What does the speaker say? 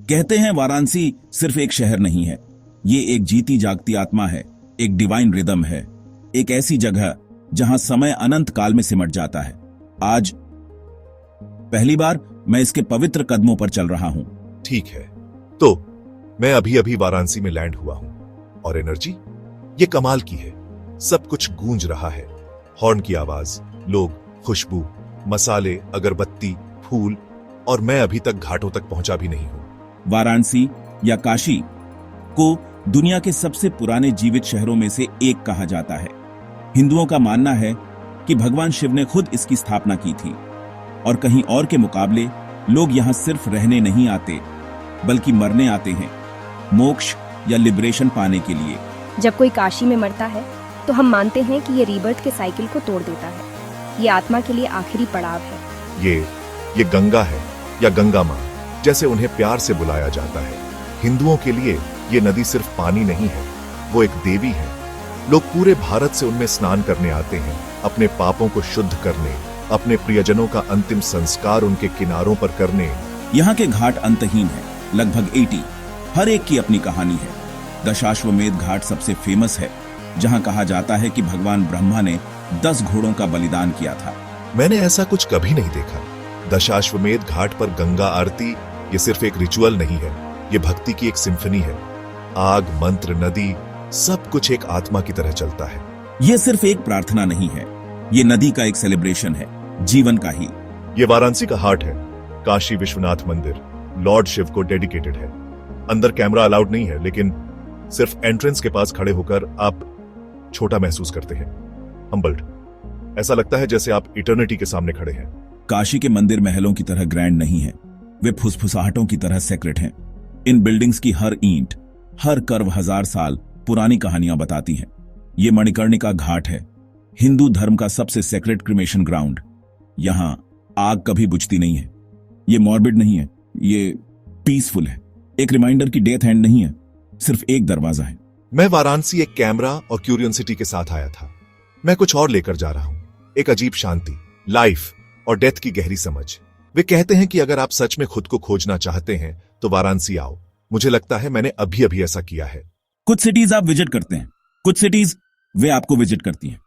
कहते हैं वाराणसी सिर्फ एक शहर नहीं है, ये एक जीती जागती आत्मा है, एक डिवाइन रिदम है, एक ऐसी जगह जहां समय अनंत काल में सिमट जाता है। आज पहली बार मैं इसके पवित्र कदमों पर चल रहा हूं। ठीक है, तो मैं अभी अभी वाराणसी में लैंड हुआ हूं और एनर्जी ये कमाल की है। सब कुछ गूंज रहा है, हॉर्न की आवाज, लोग, खुशबू, मसाले, अगरबत्ती, फूल, और मैं अभी तक घाटों तक पहुंचा भी नहीं हूं। वाराणसी या काशी को दुनिया के सबसे पुराने जीवित शहरों में से एक कहा जाता है। हिंदुओं का मानना है कि भगवान शिव ने खुद इसकी स्थापना की थी और कहीं और के मुकाबले लोग यहां सिर्फ रहने नहीं आते बल्कि मरने आते हैं, मोक्ष या लिबरेशन पाने के लिए। जब कोई काशी में मरता है तो हम मानते हैं कि ये रीबर्थ के साइकिल को तोड़ देता है। ये आत्मा के लिए आखिरी पड़ाव है। ये गंगा है, या गंगा माँ जैसे उन्हें प्यार से बुलाया जाता है। हिंदुओं के लिए ये नदी सिर्फ पानी नहीं है, वो एक देवी है। लोग पूरे भारत से उनमें स्नान करने आते हैं, अपने पापों को शुद्ध करने, अपने प्रियजनों का अंतिम संस्कार उनके किनारों पर करने। यहाँ के घाट अंतहीन है, लगभग 80। हर एक की अपनी कहानी है। दशाश्वमेध घाट सबसे फेमस है, जहाँ कहा जाता है कि भगवान ब्रह्मा ने 10 घोड़ों का बलिदान किया था। मैंने ऐसा कुछ कभी नहीं देखा। दशाश्वमेध घाट पर गंगा आरती ये सिर्फ एक रिचुअल नहीं है, ये भक्ति की एक सिम्फनी है। आग, मंत्र, नदी, सब कुछ एक आत्मा की तरह चलता है। ये सिर्फ एक प्रार्थना नहीं है, ये नदी का एक सेलिब्रेशन है, जीवन का ही। ये वाराणसी का हार्ट है। काशी विश्वनाथ मंदिर लॉर्ड शिव को डेडिकेटेड है। अंदर कैमरा अलाउड नहीं है, लेकिन सिर्फ एंट्रेंस के पास खड़े होकर आप छोटा महसूस करते हैं, हम्बल्ड। ऐसा लगता है जैसे आप इटर्निटी के सामने खड़े हैं। काशी के मंदिर महलों की तरह ग्रैंड नहीं है, वे फुसफुसाहटों की तरह सेक्रेट हैं। इन बिल्डिंग्स की हर ईंट, हर कर्व 1000 साल पुरानी कहानियां बताती हैं। ये मणिकर्णिका घाट है, हिंदू धर्म का सबसे सेक्रेट क्रिमेशन ग्राउंड। यहां आग कभी बुझती नहीं है। ये मॉर्बिड नहीं है, ये पीसफुल है। एक रिमाइंडर की डेथ हैंड नहीं है, सिर्फ एक दरवाजा है। मैं वाराणसी एक कैमरा और क्यूरियोसिटी के साथ आया था। मैं कुछ और लेकर जा रहा हूं, एक अजीब शांति, लाइफ और डेथ की गहरी समझ। वे कहते हैं कि अगर आप सच में खुद को खोजना चाहते हैं तो वाराणसी आओ। मुझे लगता है मैंने अभी अभी ऐसा किया है। कुछ सिटीज आप विजिट करते हैं, कुछ सिटीज वे आपको विजिट करती हैं।